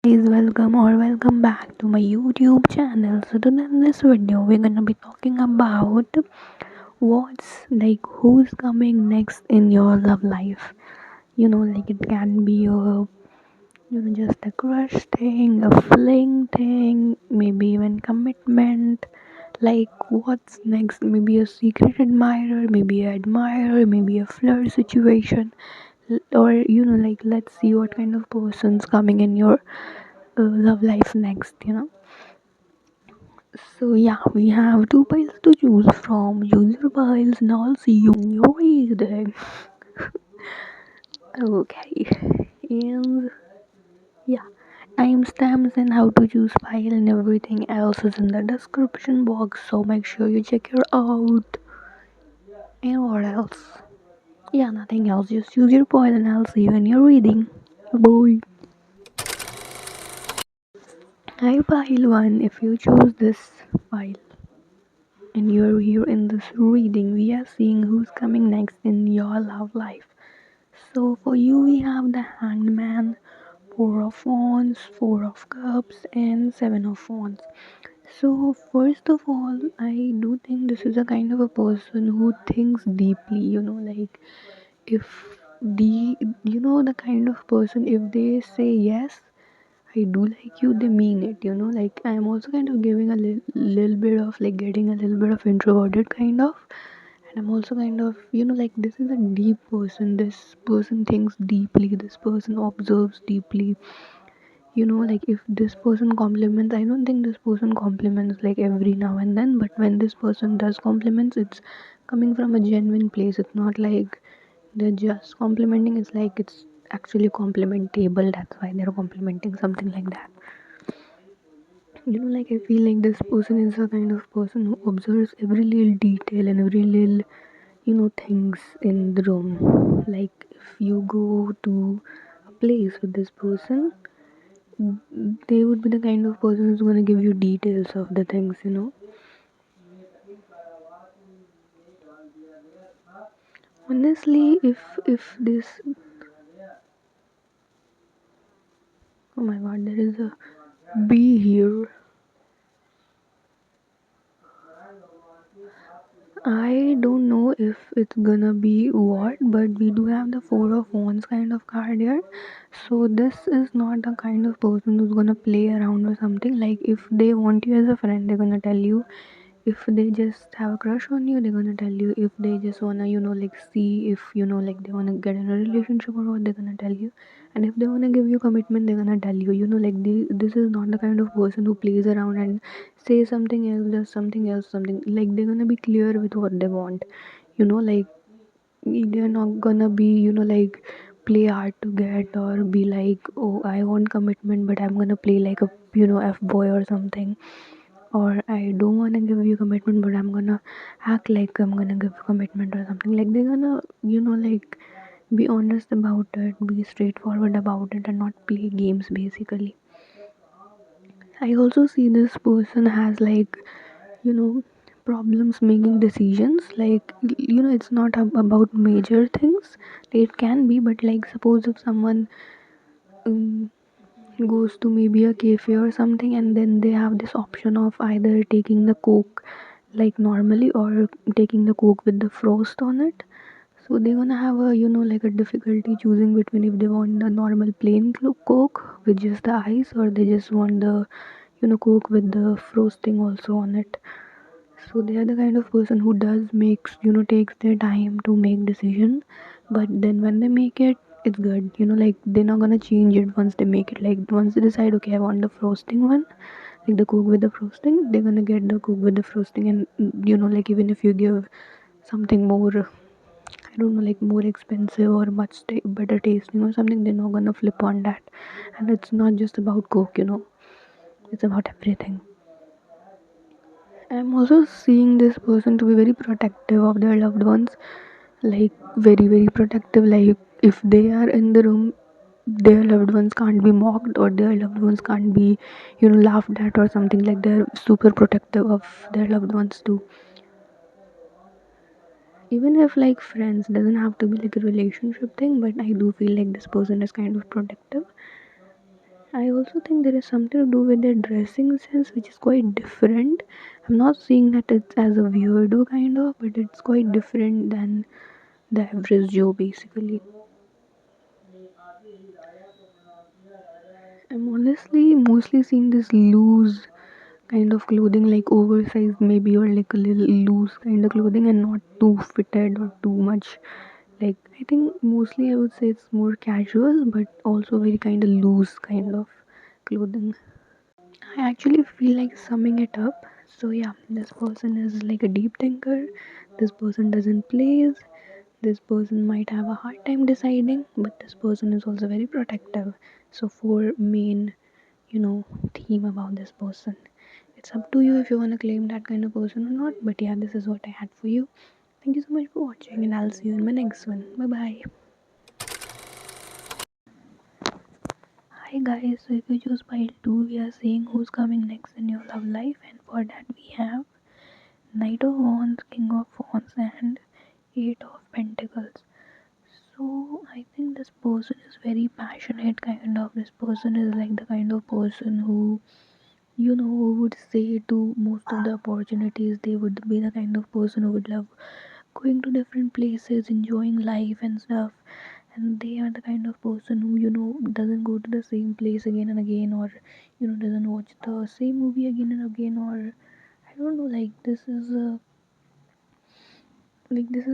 Guys, welcome back to my YouTube channel. So today in this video we're gonna be talking about who's coming next in your love life. It can be just a crush thing, a fling thing, maybe even commitment. Like what's next? Maybe a secret admirer, maybe a admirer, maybe a flirt situation. Or let's see what kind of person's coming in your love life next. So yeah, we have two piles to choose from. Use your piles and I'll see you in your reading. Okay, and yeah, timestamps and how to choose file and everything else is in the description box. So make sure you check it out. And what else? Yeah, nothing else. Just choose your pile and I'll see you in your reading. Bye. Hi, pile one. If you choose this file and you're here in this reading, we are seeing who's coming next in your love life. So for you, we have the Hangman, Four of Wands, Four of Cups, and Seven of Wands. So first of all, I do think this is a kind of a person who thinks deeply. If the the kind of person, if they say yes, I do like you, they mean it. I'm also kind of giving a little bit of like getting a little bit of introverted kind of, and I'm also kind of this is a deep person. This person thinks deeply. This person observes deeply. If this person compliments, I don't think this person compliments like every now and then, but when this person does compliments, it's coming from a genuine place. It's not like they're just complimenting, it's like it's actually complimentable. That's why they're complimenting, something like that. I feel like this person is a kind of person who observes every little detail and every little things in the room. Like if you go to a place with this person, they would be the kind of person who's going to give you details of the things. Honestly, if this, oh my god, there is a bee here. I don't know if it's gonna be what, but we do have the Four of Wands kind of card here. So this is not the kind of person who's gonna play around or something. Like if they want you as a friend, they're gonna tell you. If they just have a crush on you, they're gonna tell you. If they just wanna see if they wanna get in a relationship or what, they're gonna tell you. And if they wanna give you commitment, they're gonna tell you. This is not the kind of person who plays around and say something else, does something else, something like they're gonna be clear with what they want. you know like they're not gonna be play hard to get, or be like, oh, I want commitment but I'm gonna play like a f boy or something, or I don't want to give you commitment but I'm gonna act like I'm gonna give commitment or something. Like they're gonna be honest about it, be straightforward about it, and not play games basically. I also see this person has you know problems making decisions. It's not about major things. It can be, but like suppose if someone um, goes to maybe a cafe or something, and then they have this option of either taking the coke like normally, or taking the coke with the frost on it. So they're gonna have a a difficulty choosing between if they want the normal plain coke with just the ice, or they just want the coke with the frosting also on it. So they are the kind of person who does makes takes their time to make decision, but then when they make it, it's good. They're not gonna change it once they make it. Like once they decide, okay, I want the frosting one, like the coke with the frosting, they're gonna get the coke with the frosting. And even if you give something more, I don't know, like more expensive or much better tasting or something, they're not gonna flip on that. And it's not just about coke. It's about everything. I'm also seeing this person to be very protective of their loved ones, like very very protective. Like if they are in the room, their loved ones can't be mocked, or their loved ones can't be laughed at or something. Like they're super protective of their loved ones too. Even if like friends, doesn't have to be like a relationship thing, but I do feel like this person is kind of protective. I also think there is something to do with their dressing sense, which is quite different. I'm not saying that it's as a weirdo kind of, but it's quite different than the average Joe basically. I'm honestly mostly seeing this loose kind of clothing, like oversized maybe, or like a little loose kind of clothing, and not too fitted or too much. Like, I think mostly I would say it's more casual, but also very kind of loose kind of clothing. I actually feel like summing it up. So yeah, this person is like a deep thinker. This person doesn't please. This person might have a hard time deciding, but this person is also very protective. So four main, you know, theme about this person. It's up to you if you want to claim that kind of person or not. But yeah, this is what I had for you. Thank you so much for watching, and I'll see you in my next one. Bye bye. Hi guys, so if you choose pile 2, we are seeing who's coming next in your love life, and for that we have Knight of Wands, King of Wands, and Eight of Pentacles. So I think this person is very passionate kind of. This person is like the kind of person who, who would say to most of the opportunities. They would be the kind of person who would love going to different places, enjoying life and stuff. And they are the kind of person who, doesn't go to the same place again and again, or, doesn't watch the same movie again and again, or I don't know, like this is a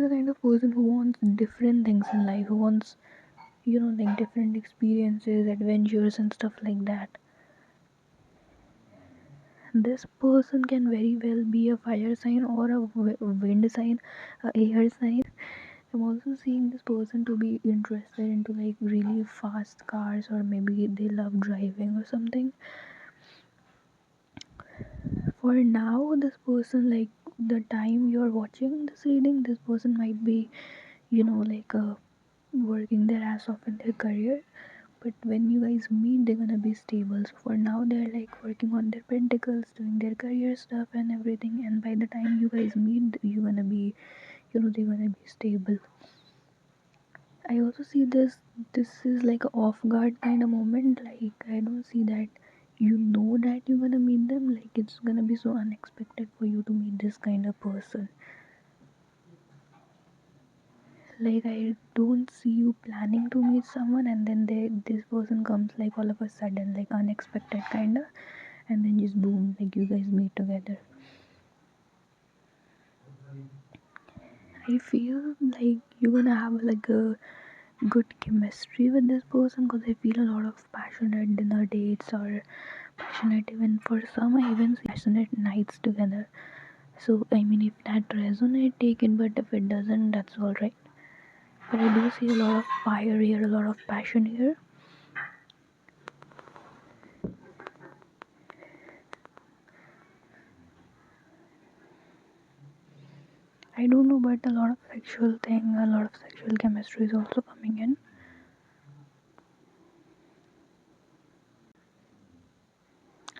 kind of person who wants different things in life, who wants, like different experiences, adventures, and stuff like that. This person can very well be a fire sign or a wind sign, a air sign. I'm also seeing this person to be interested into like really fast cars, or maybe they love driving or something. For now, this person, like the time you're watching this reading, this person might be, working their ass off in their career. But when you guys meet, they're gonna be stable. So for now, they're like working on their pentacles, doing their career stuff and everything. And by the time you guys meet, you're gonna be, they're gonna be stable. I also see this is like a off guard kind of moment. Like, I don't see that that you're gonna meet them. Like, it's gonna be so unexpected for you to meet this kind of person. Like, I don't see you planning to meet someone, and then this person comes like all of a sudden, like unexpected kinda, and then just boom, like you guys meet together. I feel like you're gonna have like a good chemistry with this person, because I feel a lot of passionate dinner dates, or passionate, even for some I even see passionate nights together. So I mean, if that resonates, take it, but if it doesn't, that's alright. But I do see a lot of fire here, a lot of passion here. I don't know, but a lot of sexual thing, a lot of sexual chemistry is also coming in.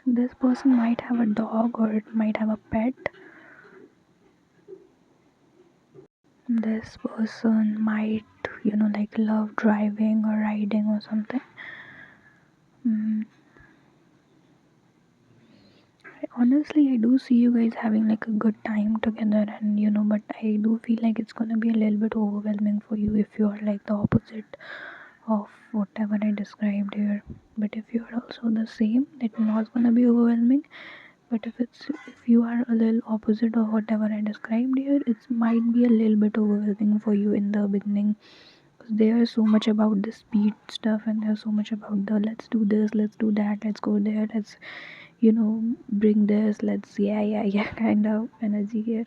This person might have a dog, or it might have a pet. This person might, like love driving or riding or something. Mm. Honestly, I do see you guys having like a good time together, and but I do feel like it's gonna be a little bit overwhelming for you if you are like the opposite of whatever I described here. But if you are also the same, it's not gonna be overwhelming. But if you are a little opposite of whatever I described here, it might be a little bit overwhelming for you in the beginning, because they are so much about the speed stuff, and they're so much about the let's do this, let's do that, let's go there, let's bring this, let's yeah kind of energy here.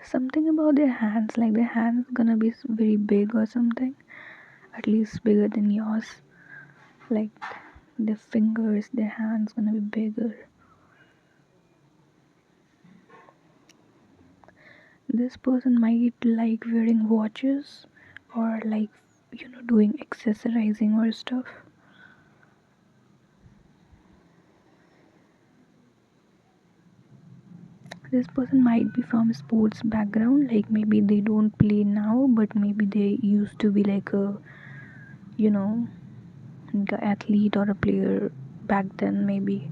Something about their hands, like their hands gonna be very big or something, at least bigger than yours. Like their fingers, their hands gonna be bigger. This person might like wearing watches, or like doing accessorizing or stuff. This person might be from sports background, like maybe they don't play now, but maybe they used to be like a you know, like a athlete or a player back then, maybe.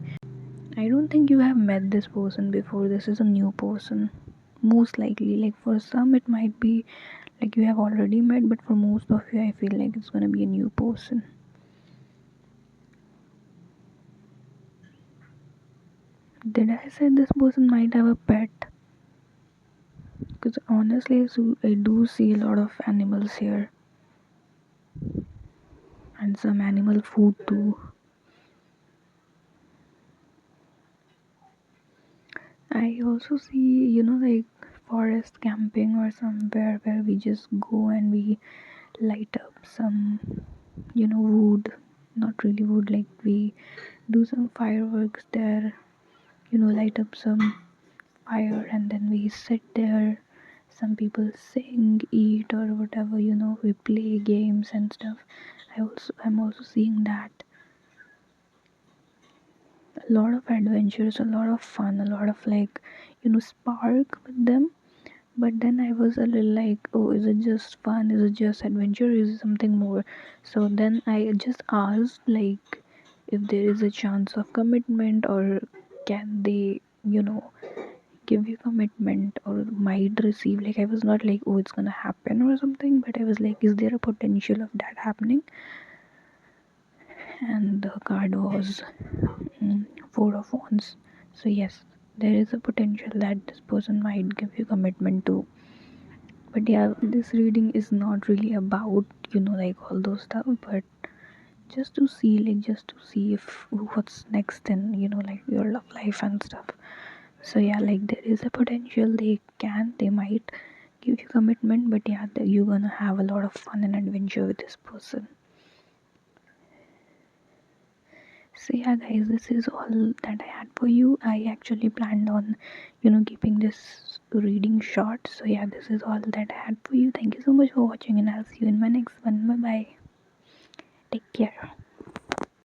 I don't think you have met this person before. This is a new person. Most likely, like for some, it might be like you have already met, but for most of you, I feel like it's gonna be a new person. Did I say this person might have a pet? Because honestly, I do see a lot of animals here and some animal food too. I also see, like forest camping or somewhere where we just go and we light up some, wood. Not really wood, like we do some fireworks there, light up some fire and then we sit there. Some people sing, eat, or whatever, we play games and stuff. I'm also seeing that. A lot of adventures, a lot of fun, a lot of like, spark with them. But then I was a little like, oh, is it just fun? Is it just adventure? Is it something more? So then I just asked, like, if there is a chance of commitment, or can they, give you commitment, or might receive. Like, I was not like, oh, it's gonna happen or something, but I was like, is there a potential of that happening? And the card was Four of Wands. So, yes, there is a potential that this person might give you commitment to. But yeah, this reading is not really about, like all those stuff, but just to see if what's next in, like your love life and stuff. So, yeah, like there is a potential they might give you commitment, but yeah, you're gonna have a lot of fun and adventure with this person. So yeah, guys, this is all that I had for you. I actually planned on, keeping this reading short. So yeah, this is all that I had for you. Thank you so much for watching, and I'll see you in my next one. Bye bye. Take care.